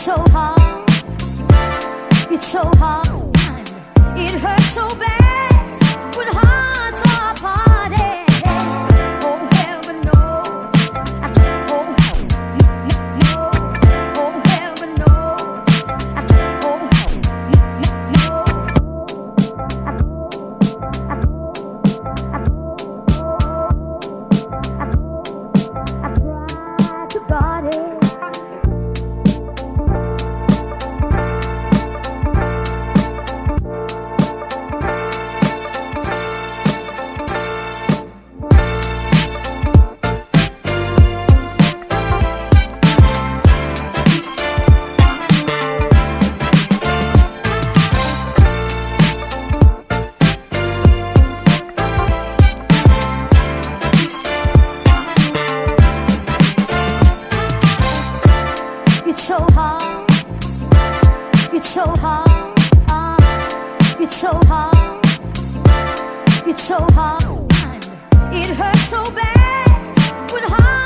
so hard, it's so hard, it hurts so bad when hearts are parted. Oh heaven knows, oh no, oh heaven knows, oh no. I tried to guard it. It's so hard, it's so hard, it's so hard, it's so hard, it hurts so bad when heart